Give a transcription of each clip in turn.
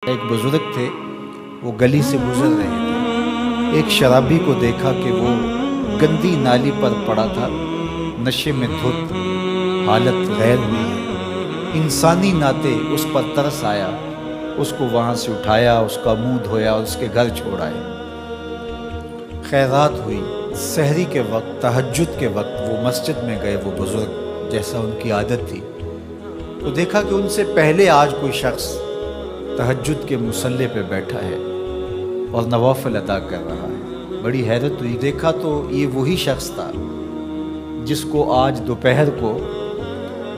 ایک بزرگ تھے، وہ گلی سے گزر رہے تھے، ایک شرابی کو دیکھا کہ وہ گندی نالی پر پڑا تھا، نشے میں دھت، حالت غیر ہوئی ہے۔ انسانی ناطے اس پر ترس آیا، اس کو وہاں سے اٹھایا، اس کا منہ دھویا اور اس کے گھر چھوڑ آئے۔ خیرات ہوئی، سحری کے وقت، تہجد کے وقت وہ مسجد میں گئے، وہ بزرگ جیسا ان کی عادت تھی، تو دیکھا کہ ان سے پہلے آج کوئی شخص تہجد کے مصلی پہ بیٹھا ہے اور نوافل ادا کر رہا ہے۔ بڑی حیرت ہوئی، دیکھا تو یہ وہی شخص تھا جس کو آج دوپہر کو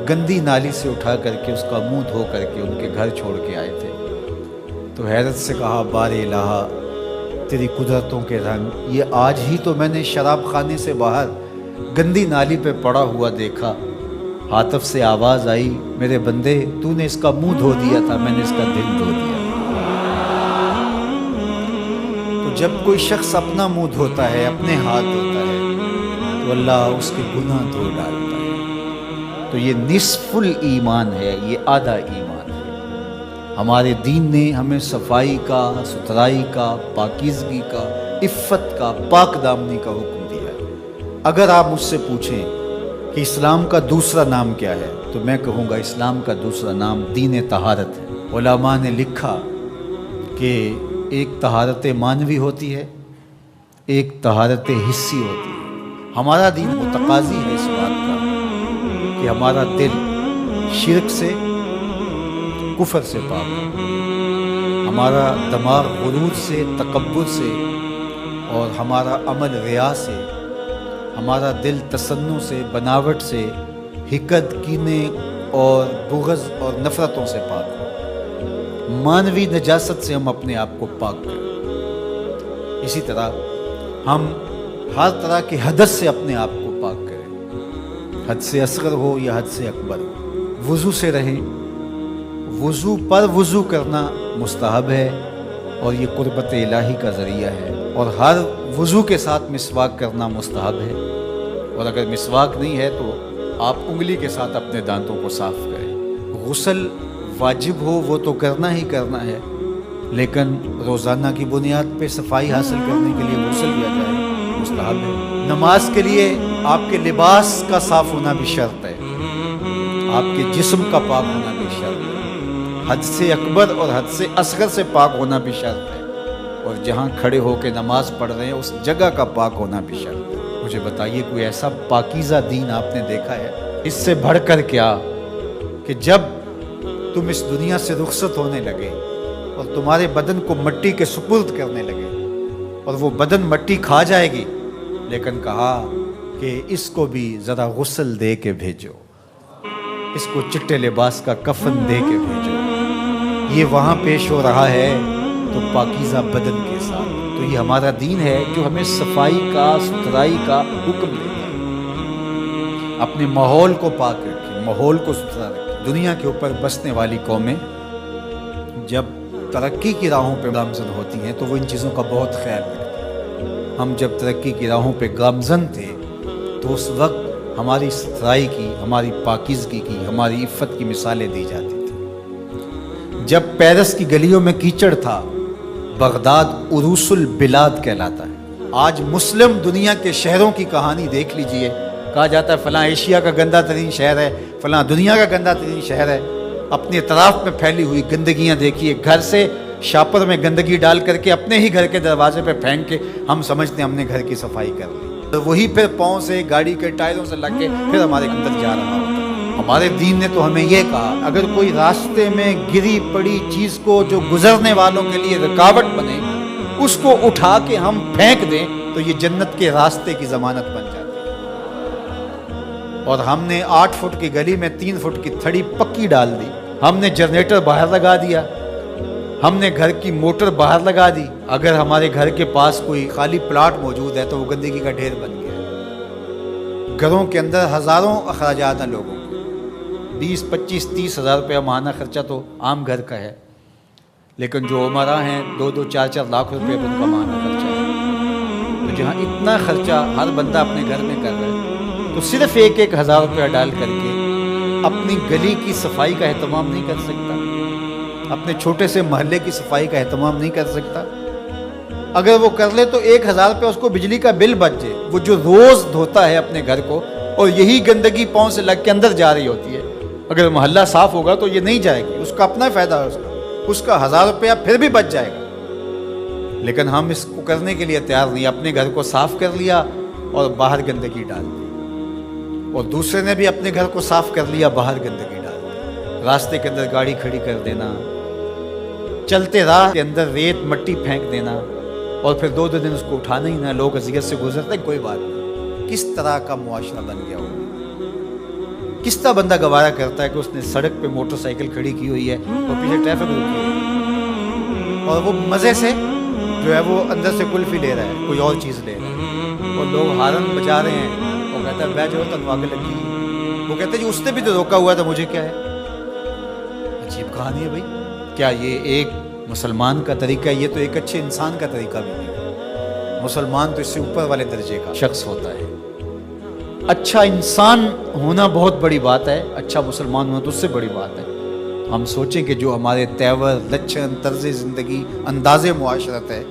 گندی نالی سے اٹھا کر کے اس کا منہ دھو کر کے ان کے گھر چھوڑ کے آئے تھے۔ تو حیرت سے کہا، بار الہا تیری قدرتوں کے رنگ، یہ آج ہی تو میں نے شراب خانے سے باہر گندی نالی پہ پڑا ہوا دیکھا۔ ہاتف سے آواز آئی، میرے بندے تو نے اس کا منہ دھو دیا تھا، میں نے اس کا دل دھو دیا۔ تو جب کوئی شخص اپنا منہ دھوتا ہے، اپنے ہاتھ دھوتا ہے، تو اللہ اس کے گناہ دھو ڈالتا ہے۔ تو یہ نصف الایمان ہے، یہ آدھا ایمان ہے۔ ہمارے دین نے ہمیں صفائی کا، ستھرائی کا، پاکیزگی کا، عفت کا، پاک دامنی کا حکم دیا ہے۔ اگر آپ مجھ سے پوچھیں کہ اسلام کا دوسرا نام کیا ہے، تو میں کہوں گا اسلام کا دوسرا نام دین طہارت ہے۔ علماء نے لکھا کہ ایک طہارت معنوی ہوتی ہے، ایک طہارت حسی ہوتی ہے۔ ہمارا دین متقاضی ہے اس بات کا کہ ہمارا دل شرک سے، کفر سے پاک ہو، ہمارا دماغ غرور سے، تکبر سے، اور ہمارا عمل ریا سے، ہمارا دل تصنع سے، بناوٹ سے، حقد، کینے اور بغض اور نفرتوں سے پاک ہو۔ مانوی نجاست سے ہم اپنے آپ کو پاک کریں۔ اسی طرح ہم ہر طرح کے حدث سے اپنے آپ کو پاک کریں، حد سے اصغر ہو یا حد سے اکبر ہو۔ وضو سے رہیں، وضو پر وضو کرنا مستحب ہے اور یہ قربت الہی کا ذریعہ ہے، اور ہر وضو کے ساتھ مسواک کرنا مستحب ہے، اور اگر مسواک نہیں ہے تو آپ انگلی کے ساتھ اپنے دانتوں کو صاف کریں۔ غسل واجب ہو وہ تو کرنا ہی کرنا ہے، لیکن روزانہ کی بنیاد پہ صفائی حاصل کرنے کے لیے غسل کیا جائے مستحب ہے۔ نماز کے لیے آپ کے لباس کا صاف ہونا بھی شرط ہے، آپ کے جسم کا پاک ہونا بھی شرط ہے، حد سے اکبر اور حد سے اصغر سے پاک ہونا بھی شرط ہے، اور جہاں کھڑے ہو کے نماز پڑھ رہے ہیں اس جگہ کا پاک ہونا بھی شرط ہے۔ مجھے بتائیے کوئی ایسا پاکیزہ دین آپ نے دیکھا ہے؟ اس سے بڑھ کر کیا کہ جب تم اس دنیا سے رخصت ہونے لگے اور تمہارے بدن کو مٹی کے سپرد کرنے لگے، اور وہ بدن مٹی کھا جائے گی، لیکن کہا کہ اس کو بھی ذرا غسل دے کے بھیجو، اس کو چٹے لباس کا کفن دے کے بھیجو۔ یہ وہاں پیش ہو رہا ہے تو پاکیزہ بدن کے ساتھ۔ تو یہ ہمارا دین ہے جو ہمیں صفائی کا، ستھرائی کا حکم دیتا ہے۔ اپنے ماحول کو پاک رکھیں، ماحول کو ستھرا رکھیں۔ دنیا کے اوپر بسنے والی قومیں جب ترقی کی راہوں پہ گامزن ہوتی ہیں تو وہ ان چیزوں کا بہت خیال رکھتی ہیں۔ ہم جب ترقی کی راہوں پہ گامزن تھے تو اس وقت ہماری ستھرائی کی، ہماری پاکیزگی کی، ہماری عفت کی مثالیں دی جاتی تھیں۔ جب پیرس کی گلیوں میں کیچڑ تھا، بغداد عروس البلاد کہلاتا ہے۔ آج مسلم دنیا کے شہروں کی کہانی دیکھ لیجئے، کہا جاتا ہے فلاں ایشیا کا گندہ ترین شہر ہے، فلاں دنیا کا گندہ ترین شہر ہے۔ اپنے اطراف میں پھیلی ہوئی گندگیاں دیکھیے، گھر سے شاپر میں گندگی ڈال کر کے اپنے ہی گھر کے دروازے پہ پھینک کے ہم سمجھتے ہیں ہم نے گھر کی صفائی کر لی، وہی پھر پاؤں سے، گاڑی کے ٹائروں سے لگ کے پھر ہمارے اندر جا رہا ہوتا ہے۔ ہمارے دین نے تو ہمیں یہ کہا، اگر کوئی راستے میں گری پڑی چیز کو جو گزرنے والوں کے لیے رکاوٹ بنے، اس کو اٹھا کے ہم پھینک دیں تو یہ جنت کے راستے کی ضمانت بن جاتی ہے۔ اور ہم نے 8 فٹ کی گلی میں 3 فٹ کی تھڑی پکی ڈال دی، ہم نے جنریٹر باہر لگا دیا، ہم نے گھر کی موٹر باہر لگا دی۔ اگر ہمارے گھر کے پاس کوئی خالی پلاٹ موجود ہے تو وہ گندگی کا ڈھیر بن گیا ہے۔ گھروں کے اندر ہزاروں اخراجات ہیں لوگوں کے، 20، 25، 30 ہزار روپیہ ماہانہ خرچہ تو عام گھر کا ہے، لیکن جو عمرہ ہیں 2-2، 4-4 لاکھ روپے ان کا ماہانہ خرچہ ہے۔ تو جہاں اتنا خرچہ ہر بندہ اپنے گھر میں کر رہا ہے، تو صرف 1-1 ہزار روپیہ ڈال کر کے اپنی گلی کی صفائی کا اہتمام نہیں کر سکتا؟ اپنے چھوٹے سے محلے کی صفائی کا اہتمام نہیں کر سکتا؟ اگر وہ کر لے تو 1000 روپے اس کو بجلی کا بل بچ جائے. وہ جو روز دھوتا ہے اپنے گھر کو اور یہی گندگی پاؤں سے لگ کے اندر جا رہی ہوتی ہے، اگر محلہ صاف ہوگا تو یہ نہیں جائے گی، اس کا اپنا فائدہ ہے، اس کا 1000 روپیہ پھر بھی بچ جائے گا. لیکن ہم اس کو کرنے کے لیے تیار نہیں. اپنے گھر کو صاف کر لیا اور باہر گندگی ڈال دی، اور دوسرے نے بھی اپنے گھر کو صاف کر لیا، باہر گندگی ڈال دی. راستے کے اندر گاڑی کھڑی کر دینا، چلتے راہ کے اندر ریت مٹی پھینک دینا، اور پھر 2 دن اس کو اٹھانا ہی نہ. لوگ اذیت سے گزرتے کوئی بات نہیں. کس طرح کا معاشرہ بن گیا ہو؟ کس طرح بندہ گوارا کرتا ہے کہ اس نے سڑک پہ موٹر سائیکل کھڑی کی ہوئی ہے اور پیچھے ٹریفک روکی ہے، اور وہ مزے سے جو ہے وہ اندر سے کلفی لے رہا ہے، کوئی اور چیز لے رہا ہے، اور لوگ ہارن بجا رہے ہیں. وہ کہتا ہے بیٹھ جاؤ تنخواہ لگی. وہ کہتے ہیں جی اس نے بھی تو روکا ہوا تھا، مجھے کیا ہے؟ عجیب کہانی ہے بھائی. کیا یہ ایک مسلمان کا طریقہ ہے؟ یہ تو ایک اچھے انسان کا طریقہ بھی نہیں. مسلمان تو اس سے اوپر والے درجے کا شخص ہوتا ہے. اچھا انسان ہونا بہت بڑی بات ہے، اچھا مسلمان ہونا تو اس سے بڑی بات ہے. ہم سوچیں کہ جو ہمارے تیور، لچھن، طرز زندگی، انداز معاشرت ہے،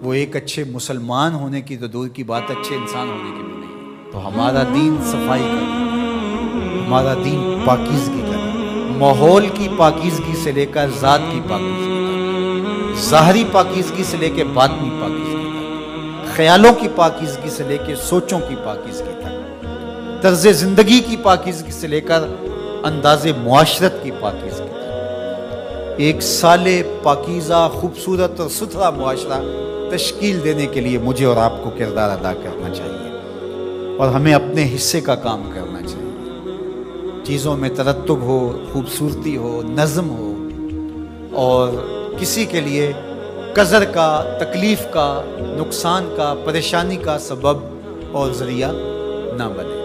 وہ ایک اچھے مسلمان ہونے کی تو دور کی بات، اچھے انسان ہونے کی بھی نہیں. تو ہمارا دین صفائی کا ہے، ہمارا دین پاکیزگی کا ہے. ماحول کی پاکیزگی سے لے کر ذات کی پاکیزگی تک، ظاہری پاکیزگی سے لے کے باطنی پاکیزگی تک، خیالوں کی پاکیزگی سے لے کے سوچوں کی پاکیزگی تک، طرز زندگی کی پاکیزگی سے لے کر انداز معاشرت کی پاکیزگی تک. ایک صالح، پاکیزہ، خوبصورت اور ستھرا معاشرہ تشکیل دینے کے لیے مجھے اور آپ کو کردار ادا کرنا چاہیے، اور ہمیں اپنے حصے کا کام کرنا چاہیے. چیزوں میں ترتب ہو، خوبصورتی ہو، نظم ہو، اور کسی کے لیے قذر کا، تکلیف کا، نقصان کا، پریشانی کا سبب اور ذریعہ نہ بنے.